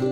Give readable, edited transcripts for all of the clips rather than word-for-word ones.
Hey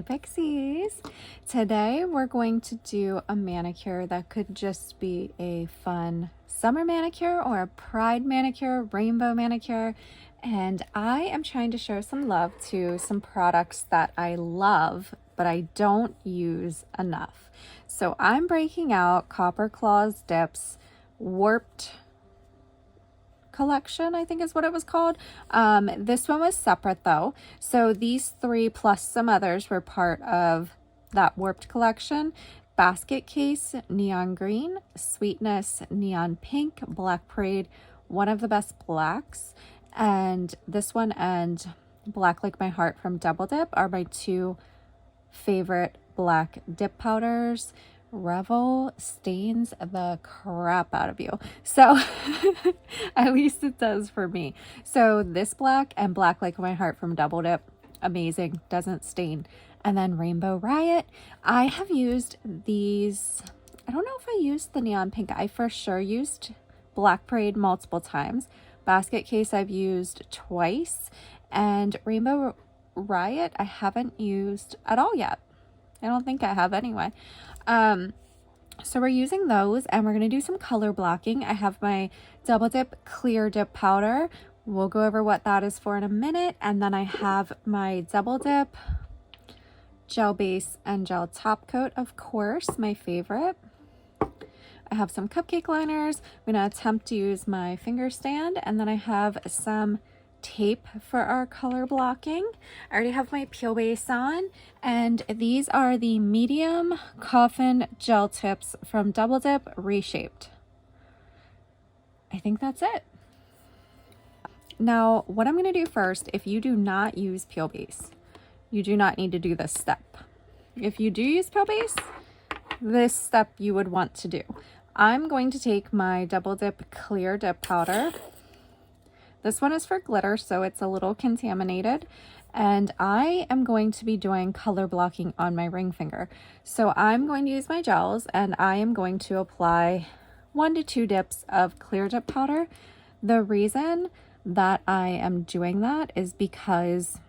Pixies! Today we're going to do a manicure that could just be a fun summer manicure or a pride manicure, rainbow manicure, and I am trying to show some love to some products that I love but I don't use enough. So I'm breaking out Copper Claws Dips Warped collection, I think is what it was called. This one was separate though. So these three plus some others were part of that Warped collection. Basket Case, Neon Green, Sweetness, Neon Pink, Black Parade, one of the best blacks, and this one and Black Like My Heart from Double Dip are my two favorite black dip powders. Revel stains the crap out of you, so at least it does for me. So this black and Black Like My Heart from Double Dip, amazing, doesn't stain. And then Rainbow Riot, I have used these. I don't know if I used the Neon Pink. I for sure used Black Parade multiple times. Basket Case I've used twice, and Rainbow Riot I haven't used at all yet. I don't think I have anyway. So we're using those and we're going to do some color blocking. I have my Double Dip Clear Dip Powder. We'll go over what that is for in a minute. And then I have my Double Dip Gel Base and Gel Top Coat, of course, my favorite. I have some cupcake liners. I'm going to attempt to use my finger stand, and then I have some tape for our color blocking. I already have my peel base on, and these are the medium Coffin gel tips from Double Dip Reshaped. I think that's it. Now what I'm going to do first, if you do not use peel base, you do not need to do this step. If you do use peel base, this step you would want to do. I'm going to take my Double Dip Clear Dip Powder. This one is for glitter, so it's a little contaminated, and I am going to be doing color blocking on my ring finger. So I'm going to use my gels, and I am going to apply 1 to 2 dips of clear dip powder. The reason that I am doing that is because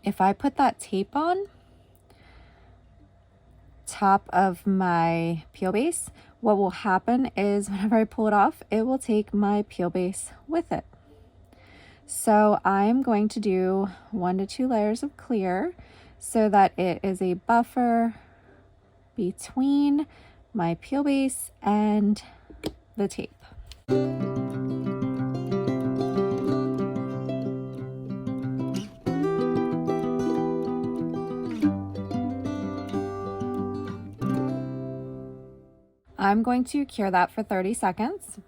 if I put that tape on top of my peel base, what will happen is whenever I pull it off, it will take my peel base with it. So I'm going to do 1 to 2 layers of clear so that it is a buffer between my peel base and the tape. I'm going to cure that for 30 seconds.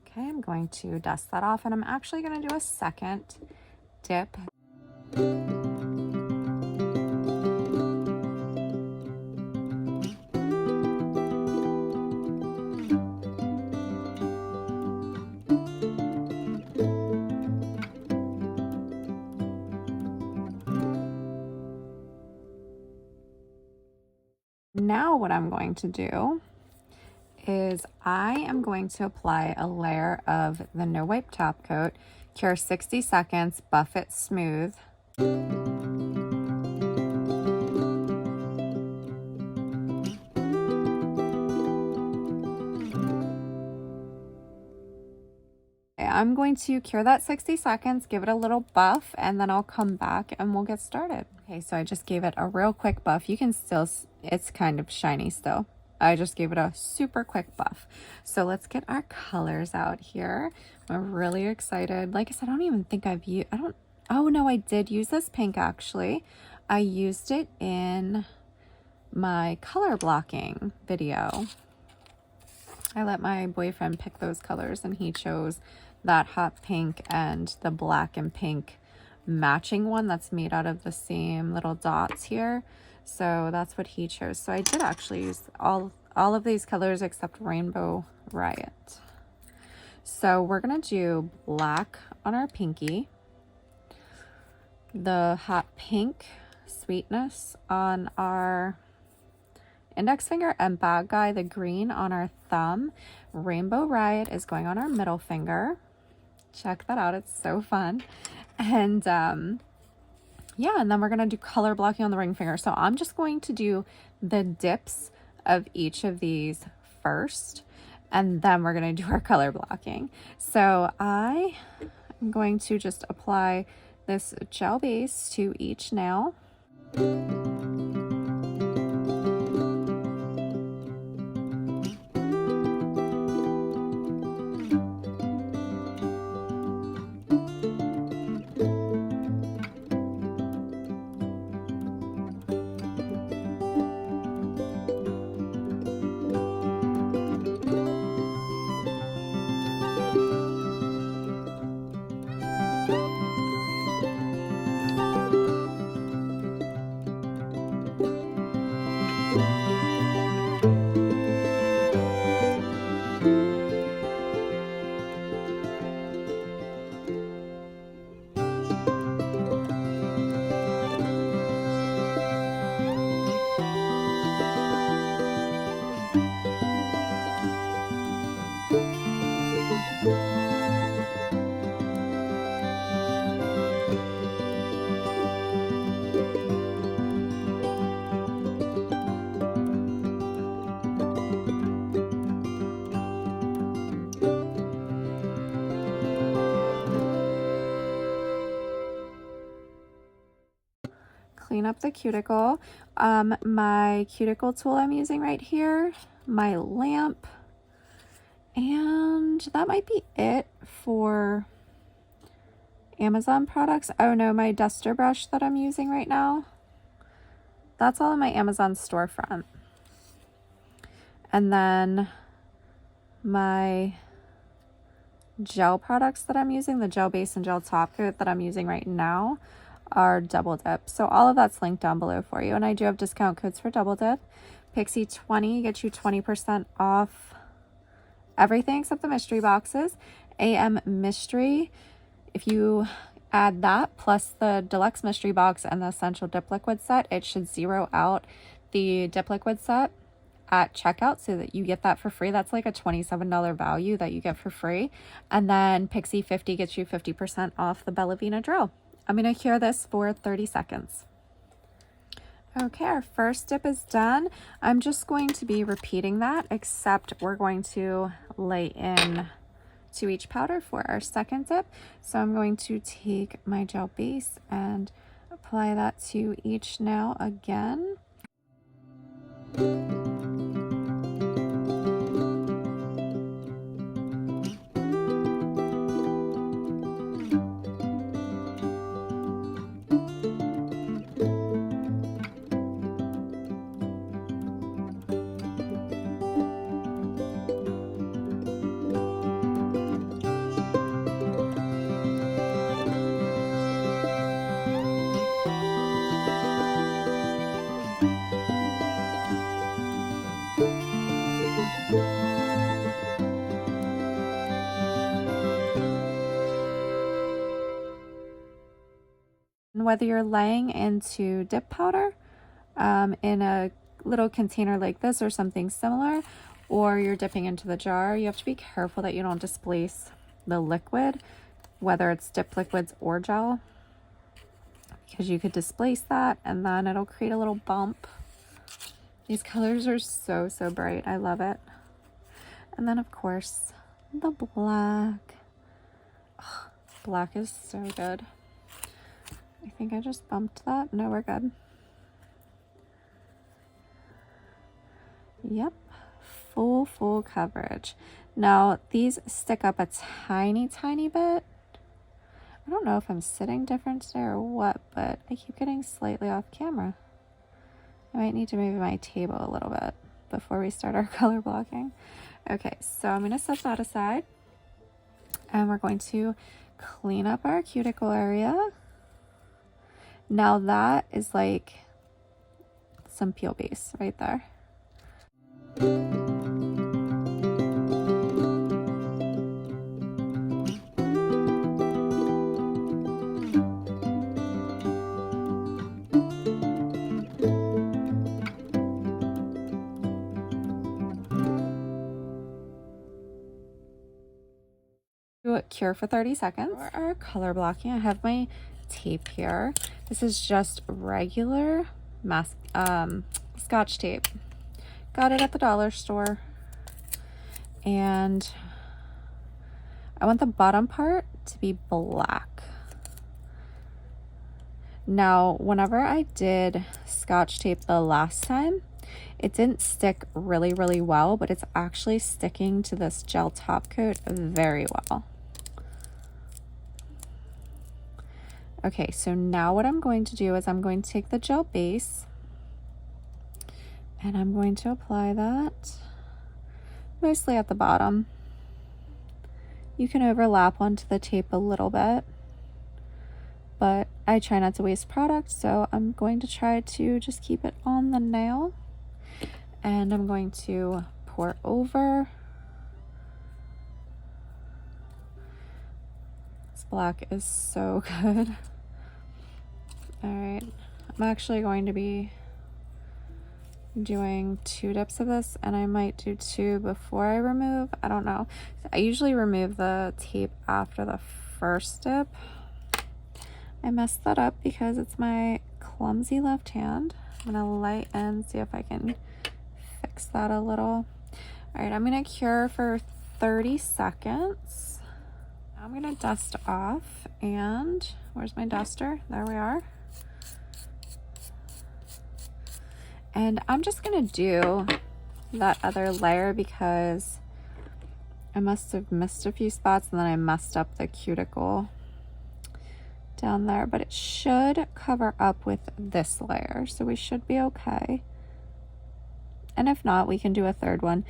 Okay, I'm going to dust that off, and I'm actually going to do a second dip. Now what I'm going to do is I am going to apply a layer of the No Wipe Top Coat, cure 60 seconds, buff it smooth. I'm going to cure that 60 seconds, give it a little buff, and then I'll come back and we'll get started. Okay, so I just gave it a real quick buff. You can still, it's kind of shiny still. I just gave it a super quick buff. So let's get our colors out here. I'm really excited. Like I said, I don't even think I've used, oh no, I did use this pink actually. I used it in my color blocking video. I let my boyfriend pick those colors and he chose that hot pink and the black and pink matching one that's made out of the same little dots here. So that's what he chose. So I did actually use all of these colors except Rainbow Riot. So we're gonna do black on our pinky, the hot pink Sweetness on our index finger, and Bad Guy, the green, on our thumb. Rainbow Riot is going on our middle finger. Check that out. It's so fun. And yeah, and then we're going to do color blocking on the ring finger. So I'm just going to do the dips of each of these first, and then we're going to do our color blocking. So I am going to just apply this gel base to each nail. Clean up the cuticle. My cuticle tool I'm using right here, my lamp, and that might be it for Amazon products. Oh no, my duster brush that I'm using right now. That's all in my Amazon storefront. And then my gel products that I'm using, the gel base and gel top coat that I'm using right now, are Double Dip. So all of that's linked down below for you. And I do have discount codes for Double Dip. Pixie 20 gets you 20% off everything except the mystery boxes. AM Mystery, if you add that plus the deluxe mystery box and the essential dip liquid set, it should zero out the dip liquid set at checkout so that you get that for free. That's like a $27 value that you get for free. And then Pixie 50 gets you 50% off the BellaVena Drill. I'm going to cure this for 30 seconds. Okay, our first dip is done. I'm just going to be repeating that, except we're going to lay in to each powder for our second dip. So I'm going to take my gel base and apply that to each nail again. Whether you're laying into dip powder in a little container like this or something similar, or you're dipping into the jar, you have to be careful that you don't displace the liquid, whether it's dip liquids or gel, because you could displace that and then it'll create a little bump. These colors are so, so bright. I love it. And then, of course, the black. Oh, black is so good. I think I just bumped that. No, we're good. Yep, full coverage. Now, these stick up a tiny bit. I don't know if I'm sitting different today or what, but I keep getting slightly off camera. I might need to move my table a little bit before we start our color blocking. Okay, so I'm going to set that aside. And we're going to clean up our cuticle area. Now that is like some peel base right there. cure for 30 seconds. For our color blocking, I have my tape here. This is just regular Scotch tape. Got it at the dollar store. And I want the bottom part to be black. Now, whenever I did Scotch tape the last time, it didn't stick really, really well, but it's actually sticking to this gel top coat very well. Okay, so now what I'm going to do is I'm going to take the gel base and I'm going to apply that mostly at the bottom. You can overlap onto the tape a little bit, but I try not to waste product, so I'm going to try to just keep it on the nail. And I'm going to pour over. This black is so good. All right, I'm actually going to be doing 2 dips of this, and I might do 2 before I remove. I don't know. I usually remove the tape after the first dip. I messed that up because it's my clumsy left hand. I'm gonna lighten, see if I can fix that a little. All right, I'm gonna cure for 30 seconds. I'm gonna dust off, and where's my duster? There we are. And I'm just gonna do that other layer because I must have missed a few spots and then I messed up the cuticle down there, but it should cover up with this layer, so we should be okay. And if not, we can do a third one.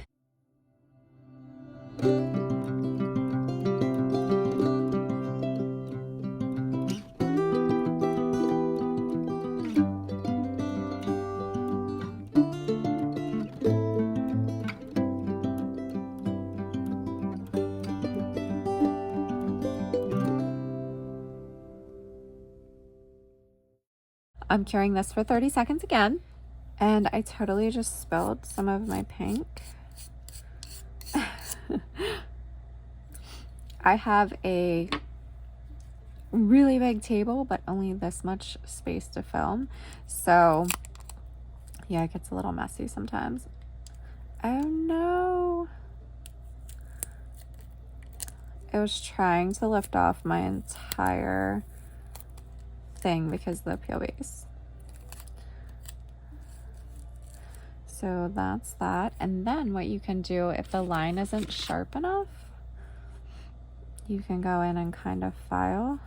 I'm curing this for 30 seconds again, and I totally just spilled some of my pink. I have a really big table, but only this much space to film. So yeah, it gets a little messy sometimes. Oh no. I was trying to lift off my entire thing because of the peel base. So that's that. And then what you can do if the line isn't sharp enough, you can go in and kind of file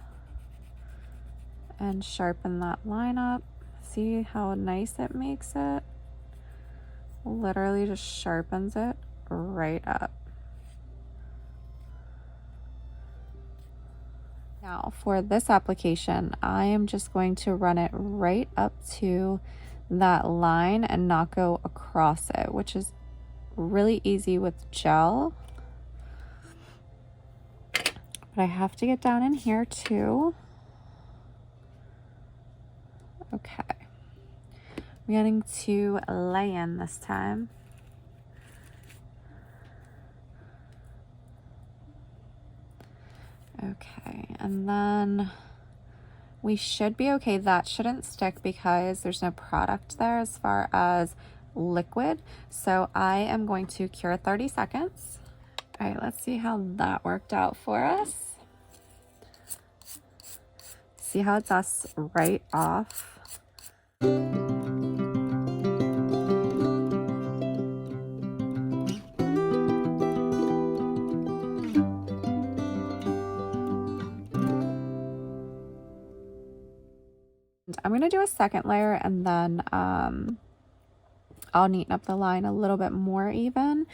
and sharpen that line up. See how nice it makes it? Literally just sharpens it right up. Now for this application, I am just going to run it right up to that line and not go across it, which is really easy with gel. But I have to get down in here too. Okay. I'm getting to lay in this time. Okay, and then we should be okay. That shouldn't stick because there's no product there as far as liquid. So I am going to cure 30 seconds. All right, let's see how that worked out for us. See how it dusts right off. I'm going to do a second layer and then I'll neaten up the line a little bit more even.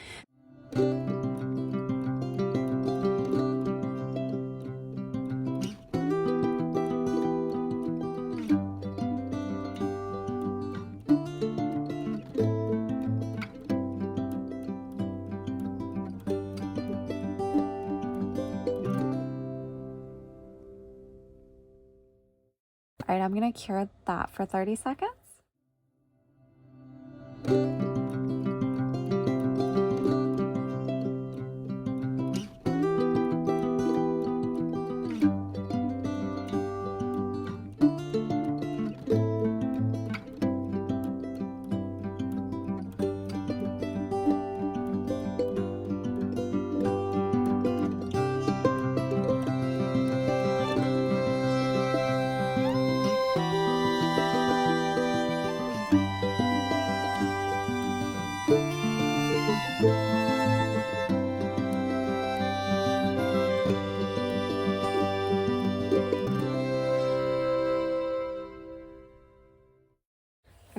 All right, I'm going to cure that for 30 seconds.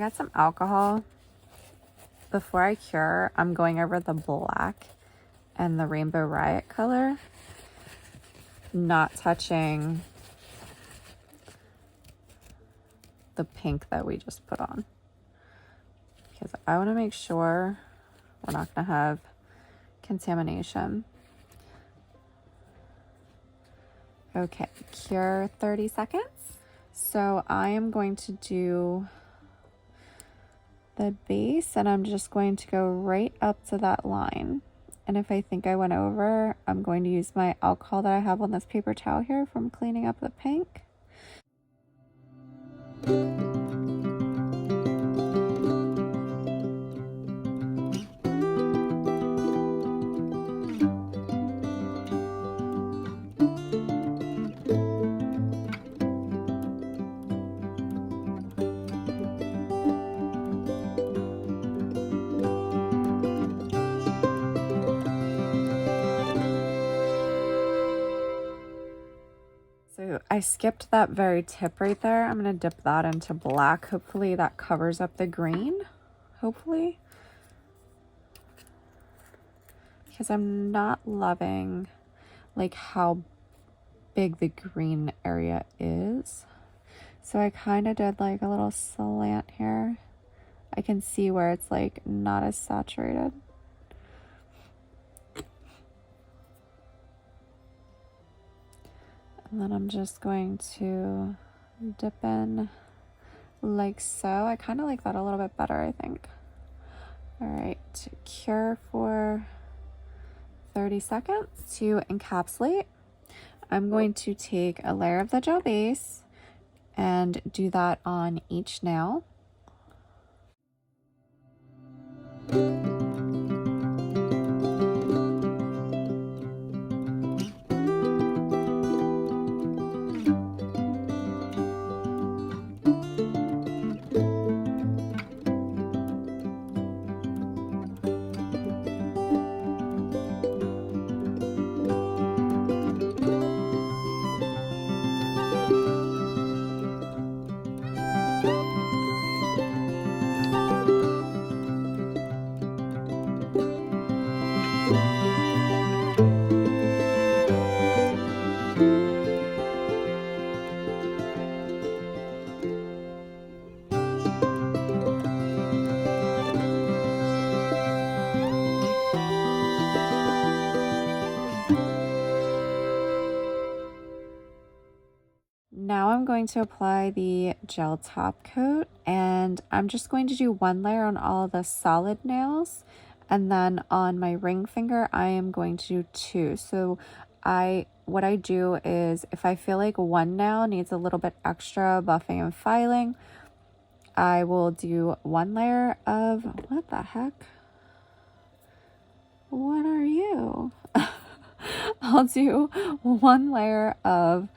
got some alcohol. Before I cure, I'm going over the black and the Rainbow Riot color, not touching the pink that we just put on, because I want to make sure we're not going to have contamination. Okay, cure 30 seconds. So I am going to do the base, and I'm just going to go right up to that line. And if I think I went over, I'm going to use my alcohol that I have on this paper towel here from cleaning up the pink. So I skipped that very tip right there. I'm going to dip that into black. Hopefully that covers up the green. Hopefully. Because I'm not loving like how big the green area is. So I kind of did like a little slant here. I can see where it's like not as saturated. And then I'm just going to dip in like so. I kind of like that a little bit better, I think. All right, cure for 30 seconds to encapsulate. I'm going to take a layer of the gel base and do that on each nail. Now I'm going to apply the gel top coat, and I'm just going to do one layer on all the solid nails, and then on my ring finger I am going to do two. So what I do is if I feel like one nail needs a little bit extra buffing and filing, I will do one layer of, what the heck? What are you? I'll do one layer of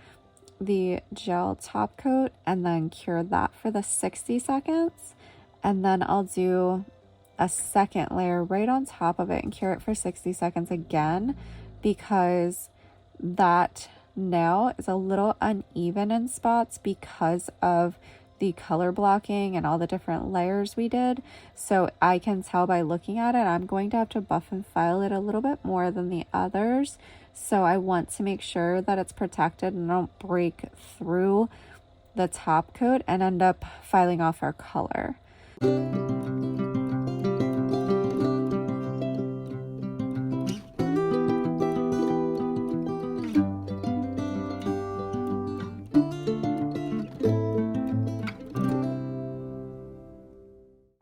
the gel top coat and then cure that for the 60 seconds. And then I'll do a second layer right on top of it and cure it for 60 seconds again, because that nail is a little uneven in spots because of the color blocking and all the different layers we did. So I can tell by looking at it, I'm going to have to buff and file it a little bit more than the others. So I want to make sure that it's protected and I don't break through the top coat and end up filing off our color.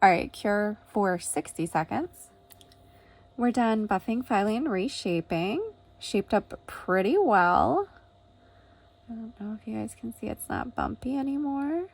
All right, cure for 60 seconds. We're done buffing, filing, and reshaping. Shaped up pretty well. I don't know if you guys can see, it's not bumpy anymore.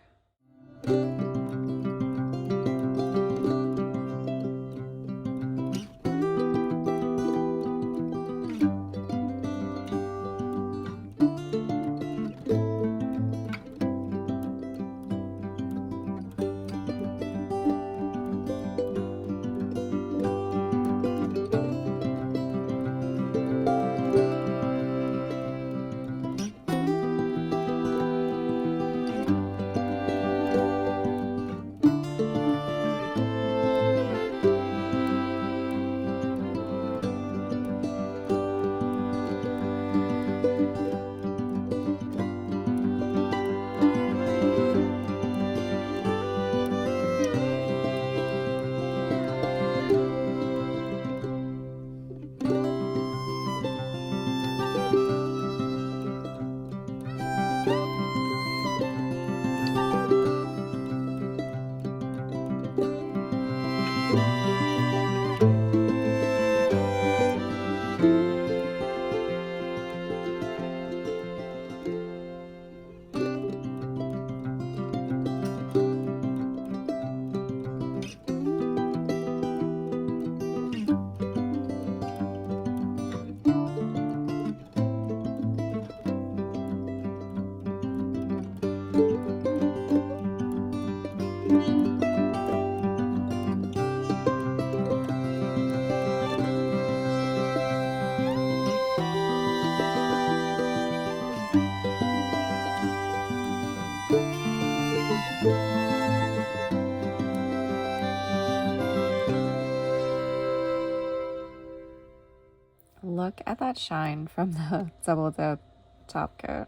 at that shine from the double dip top coat.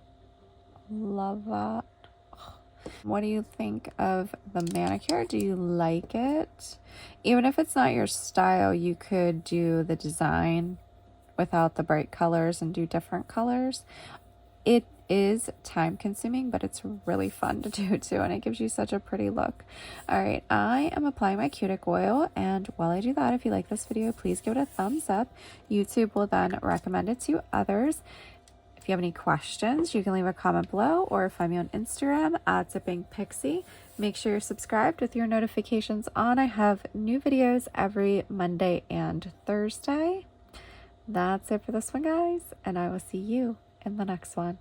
Love that. What do you think of the manicure? Do you like it? Even if it's not your style, you could do the design without the bright colors and do different colors. It is time consuming, but it's really fun to do too, and it gives you such a pretty look. All right, I am applying my cuticle oil, and while I do that, if you like this video, please give it a thumbs up. YouTube will then recommend it to others. If you have any questions, you can leave a comment below or find me on Instagram at @zippingpixie. Make sure you're subscribed with your notifications on. I have new videos every Monday and Thursday. That's it for this one, guys, and I will see you in the next one.